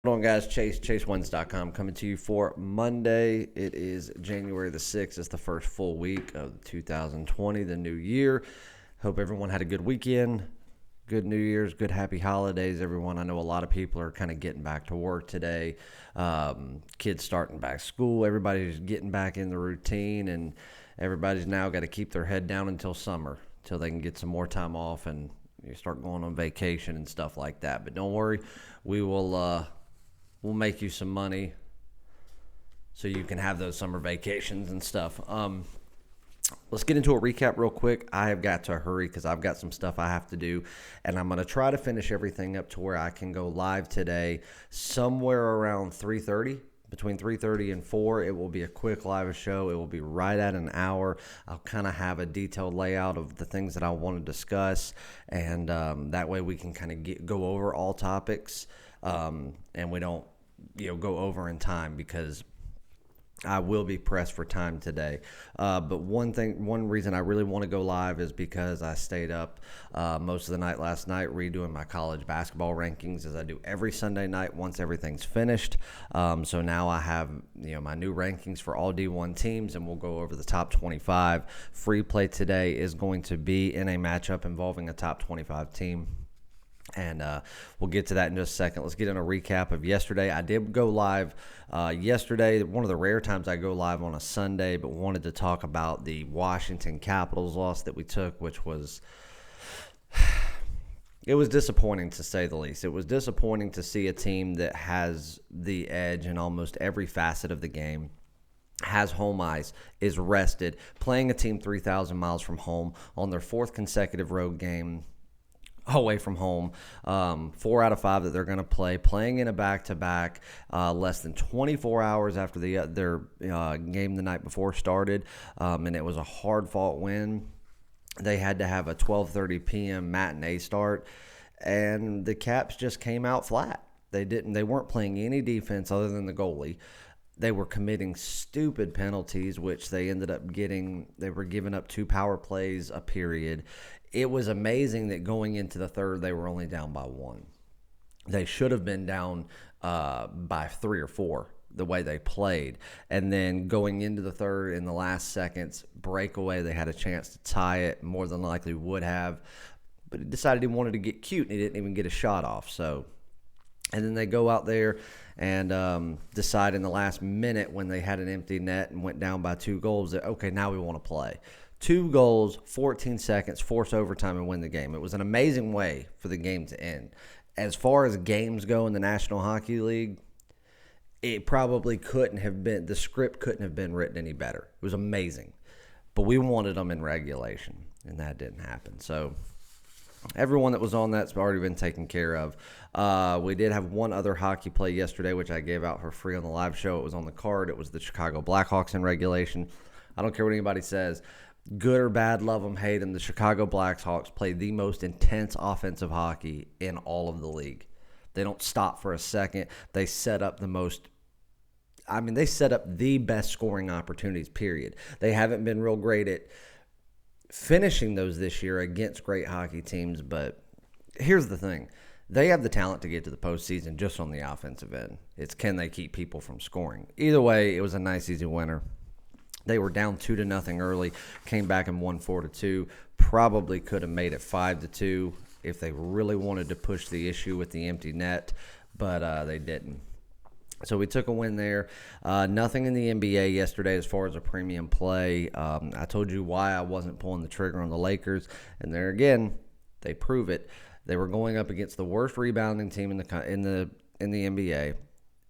Hold on, guys. ChaseWins.com coming to you for Monday. It is January the 6th. It's the first full week of 2020, the new year. Hope everyone had a good weekend, good New Year's, good happy holidays, everyone. I know a lot of people are kind of getting back to work today. Kids starting back school. Everybody's getting back in the routine, and everybody's now got to keep their head down until summer, until they can get some more time off and you start going on vacation and stuff like that. But don't worry, we'll make you some money so you can have those summer vacations and stuff. Let's get into a recap real quick. I have got to hurry because I've got some stuff I have to do, and I'm going to try to finish everything up to where I can go live today somewhere around 3:30. Between 3:30 and 4, it will be a quick live show. It will be right at an hour. I'll kind of have a detailed layout of the things that I want to discuss, and that way we can kind of go over all topics, and we don't go over in time because I will be pressed for time today. But one reason I really want to go live is because I stayed up most of the night last night redoing my college basketball rankings, as I do every Sunday night once everything's finished. So now I have my new rankings for all D1 teams, and we'll go over the top 25. Free play today is going to be in a matchup involving a top 25 team. And we'll get to that in just a second. Let's get in a recap of yesterday. I did go live yesterday, one of the rare times I go live on a Sunday, but wanted to talk about the Washington Capitals loss that we took, which was it was disappointing to say the least. It was disappointing to see a team that has the edge in almost every facet of the game, has home ice, is rested, playing a team 3,000 miles from home on their fourth consecutive road game away from home, 4 out of 5 that they're going to play, playing in a back-to-back less than 24 hours after their game the night before started, and it was a hard-fought win. They had to have a 12:30 p.m. matinee start, and the Caps just came out flat. They weren't playing any defense other than the goalie. They were committing stupid penalties, which they ended up getting. They were giving up 2 power plays a period. It was amazing that going into the third, they were only down by 1. They should have been down by 3 or 4 the way they played. And then going into the third, in the last seconds, breakaway, they had a chance to tie it, more than likely would have. But he decided he wanted to get cute, and he didn't even get a shot off. And then they go out there and decide in the last minute, when they had an empty net and went down by 2 goals, that, okay, now we want to play. 2 goals, 14 seconds, force overtime, and win the game. It was an amazing way for the game to end. As far as games go in the National Hockey League, it probably couldn't have been – the script couldn't have been written any better. It was amazing. But we wanted them in regulation, and that didn't happen. So everyone that was on that's already been taken care of. We did have one other hockey play yesterday, which I gave out for free on the live show. It was on the card. It was the Chicago Blackhawks in regulation. I don't care what anybody says. Good or bad, love them, hate them, the Chicago Blackhawks play the most intense offensive hockey in all of the league. They don't stop for a second. They set up they set up the best scoring opportunities, period. They haven't been real great at finishing those this year against great hockey teams, but here's the thing. They have the talent to get to the postseason just on the offensive end. It's can they keep people from scoring. Either way, it was a nice, easy winner. They were down 2-0 early, came back and won 4-2. Probably could have made it 5-2 if they really wanted to push the issue with the empty net, but they didn't. So we took a win there. Nothing in the NBA yesterday as far as a premium play. I told you why I wasn't pulling the trigger on the Lakers, and there again, they prove it. They were going up against the worst rebounding team in the NBA.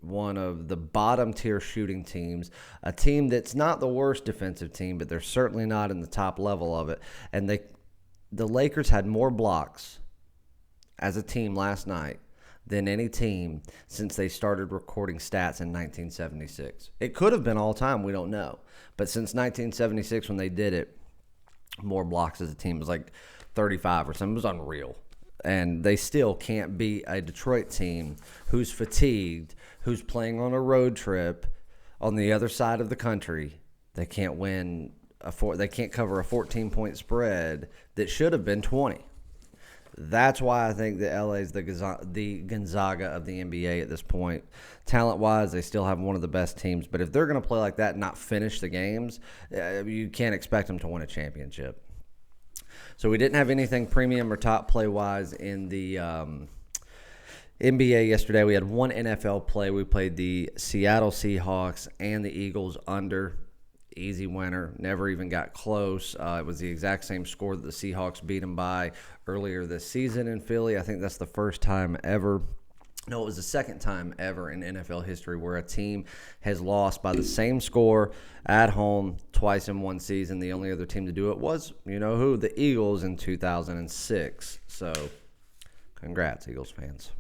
One of the bottom tier shooting teams, a team that's not the worst defensive team, but they're certainly not in the top level of it. And the Lakers had more blocks as a team last night than any team since they started recording stats in 1976. It could have been all time, we don't know. But since 1976 when they did it, more blocks as a team. It was like 35 or something. It was unreal. And they still can't beat a Detroit team who's fatigued, who's playing on a road trip on the other side of the country. They can't win they can't cover a 14-point spread that should have been 20. That's why I think that LA is the Gonzaga of the NBA at this point. Talent-wise, they still have one of the best teams. But if they're going to play like that and not finish the games, you can't expect them to win a championship. So we didn't have anything premium or top play-wise in the NBA yesterday. We had one NFL play. We played the Seattle Seahawks and the Eagles under. Easy winner. Never even got close. It was the exact same score that the Seahawks beat them by earlier this season in Philly. I think that's the first time ever. No, it was the second time ever in NFL history where a team has lost by the same score at home twice in one season. The only other team to do it was, you know who, the Eagles in 2006. So, congrats, Eagles fans.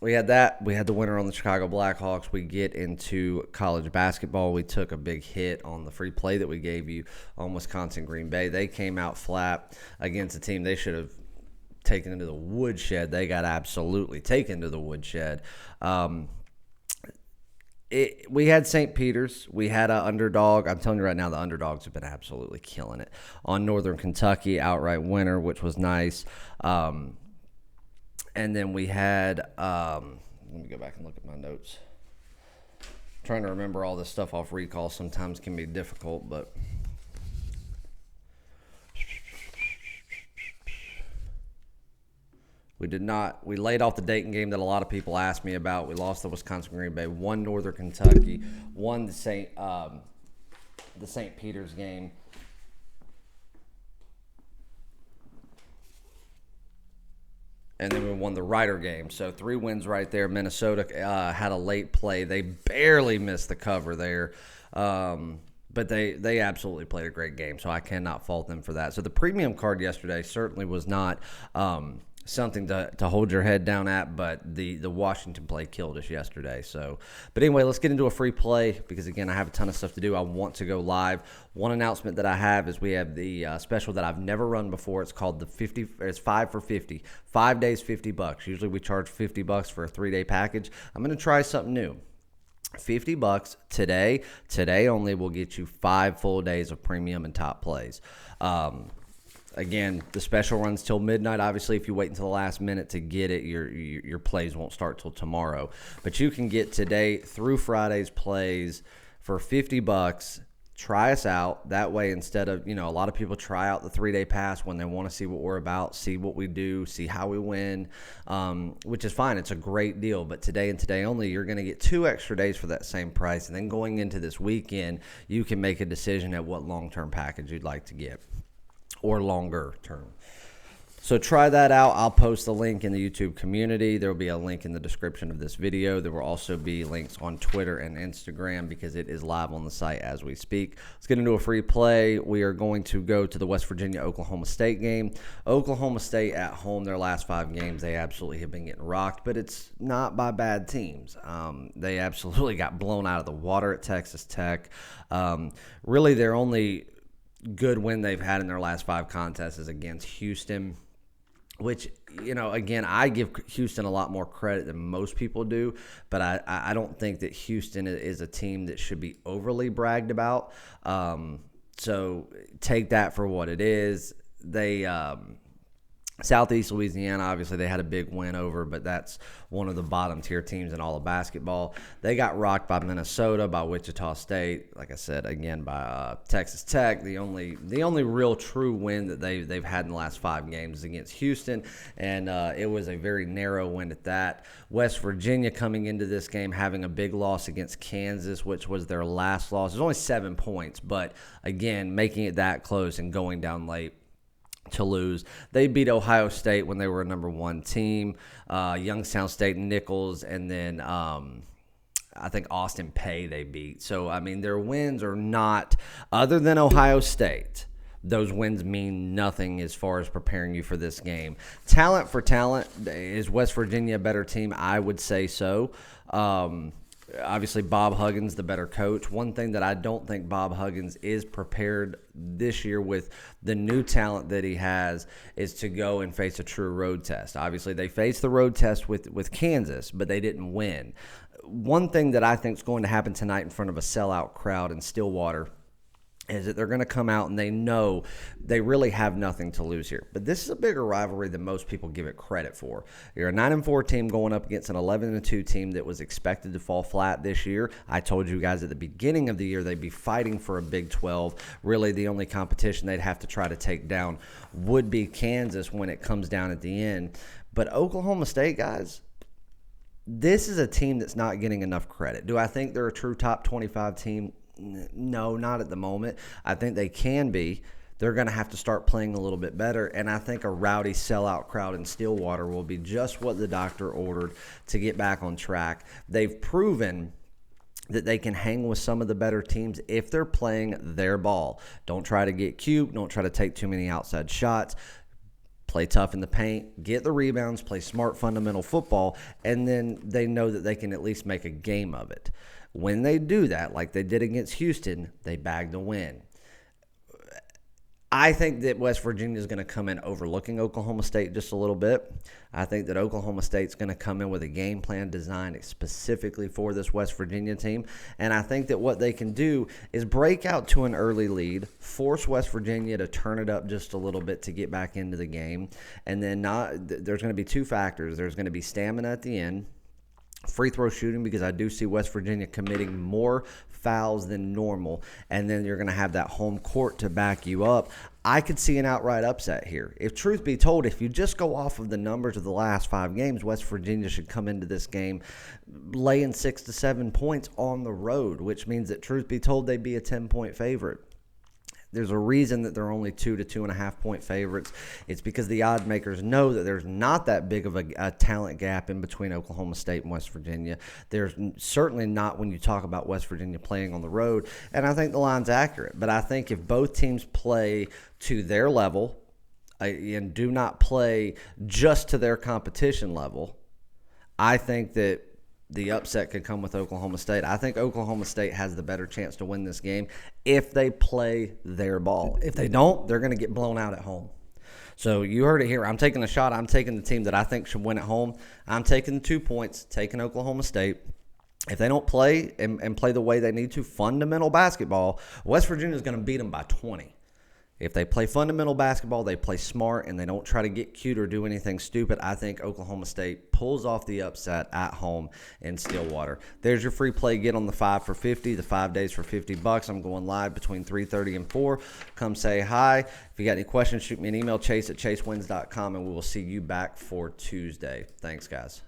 We had that. We had the winner on the Chicago Blackhawks. We get into college basketball. We took a big hit on the free play that we gave you on Wisconsin Green Bay. They came out flat against a team they should have taken into the woodshed. They got absolutely taken to the woodshed. We had St. Peter's. We had an underdog. I'm telling you right now, the underdogs have been absolutely killing it. On Northern Kentucky, outright winner, which was nice. And then we had, let me go back and look at my notes. Trying to remember all this stuff off recall sometimes can be difficult, but we did not. We laid off the Dayton game that a lot of people asked me about. We lost the Wisconsin Green Bay, won Northern Kentucky, won the St. Peter's game. And then we won the Rider game. So 3 wins right there. Minnesota had a late play. They barely missed the cover there. But they absolutely played a great game. So I cannot fault them for that. So the premium card yesterday certainly was not something to hold your head down at. But the Washington play killed us yesterday. So, but anyway, let's get into a free play because, again, I have a ton of stuff to do. I want to go live. One announcement that I have is we have the special that I've never run before. It's called the 50. It's 5 for 50. 5 days, $50. Usually we charge $50 for a 3-day package. I'm going to try something new. $50 today. Today only will get you 5 full days of premium and top plays. Again, the special runs till midnight. Obviously, if you wait until the last minute to get it, your plays won't start till tomorrow. But you can get today through Friday's plays for $50. Try us out. That way, instead of, a lot of people try out the 3-day pass when they want to see what we're about, see what we do, see how we win, which is fine. It's a great deal. But today and today only, you're going to get 2 extra days for that same price. And then going into this weekend, you can make a decision at what long-term package you'd like to get or longer term. So try that out. I'll post the link in the YouTube community. There will be a link in the description of this video. There will also be links on Twitter and Instagram because it is live on the site as we speak. Let's get into a free play. We are going to go to the West Virginia-Oklahoma State game. Oklahoma State at home, their last 5 games, they absolutely have been getting rocked, but it's not by bad teams. They absolutely got blown out of the water at Texas Tech. Really, their only good win they've had in their last 5 contests is against Houston, which, again, I give Houston a lot more credit than most people do, but I don't think that Houston is a team that should be overly bragged about. So take that for what it is. They Southeast Louisiana, obviously, they had a big win over, but that's one of the bottom-tier teams in all of basketball. They got rocked by Minnesota, by Wichita State, like I said, again, by Texas Tech. The only real true win that they've had in the last 5 games is against Houston, and it was a very narrow win at that. West Virginia coming into this game having a big loss against Kansas, which was their last loss. It was only 7 points, but, again, making it that close and going down late to lose. They beat Ohio State when they were a number 1 team, Youngstown State, Nichols, and then I think Austin Peay they beat. So, their wins are not, other than Ohio State, those wins mean nothing as far as preparing you for this game. Talent for talent, is West Virginia a better team? I would say so. Obviously, Bob Huggins, the better coach. One thing that I don't think Bob Huggins is prepared this year with the new talent that he has is to go and face a true road test. Obviously, they faced the road test with Kansas, but they didn't win. One thing that I think is going to happen tonight in front of a sellout crowd in Stillwater is that they're going to come out and they know they really have nothing to lose here. But this is a bigger rivalry than most people give it credit for. You're a 9-4 team going up against an 11-2 team that was expected to fall flat this year. I told you guys at the beginning of the year they'd be fighting for a Big 12. Really, the only competition they'd have to try to take down would be Kansas when it comes down at the end. But Oklahoma State, guys, this is a team that's not getting enough credit. Do I think they're a true top 25 team? No, not at the moment. I think they can be. They're going to have to start playing a little bit better, and I think a rowdy sellout crowd in Stillwater will be just what the doctor ordered to get back on track. They've proven that they can hang with some of the better teams if they're playing their ball. Don't try to get cute. Don't try to take too many outside shots. Play tough in the paint, get the rebounds, play smart fundamental football, and then they know that they can at least make a game of it. When they do that, like they did against Houston, they bag the win. I think that West Virginia is going to come in overlooking Oklahoma State just a little bit. I think that Oklahoma State's going to come in with a game plan designed specifically for this West Virginia team. And I think that what they can do is break out to an early lead, force West Virginia to turn it up just a little bit to get back into the game. And then there's going to be two factors. There's going to be stamina at the end. Free throw shooting, because I do see West Virginia committing more fouls than normal, and then you're going to have that home court to back you up. I could see an outright upset here. If truth be told, if you just go off of the numbers of the last 5 games, West Virginia should come into this game laying 6 to 7 points on the road, which means that truth be told, they'd be a 10-point favorite. There's a reason that they're only 2 to 2.5 point favorites. It's because the odd makers know that there's not that big of a talent gap in between Oklahoma State and West Virginia. There's certainly not when you talk about West Virginia playing on the road, and I think the line's accurate. But I think if both teams play to their level and do not play just to their competition level, I think that the upset could come with Oklahoma State. I think Oklahoma State has the better chance to win this game if they play their ball. If they don't, they're going to get blown out at home. So you heard it here. I'm taking a shot. I'm taking the team that I think should win at home. I'm taking the 2 points, taking Oklahoma State. If they don't play and play the way they need to, fundamental basketball, West Virginia is going to beat them by 20. If they play fundamental basketball, they play smart, and they don't try to get cute or do anything stupid, I think Oklahoma State pulls off the upset at home in Stillwater. There's your free play. Get on the 5 for 50, the 5 days for $50. I'm going live between 3:30 and 4. Come say hi. If you got any questions, shoot me an email, chase@chasewins.com, and we will see you back for Tuesday. Thanks, guys.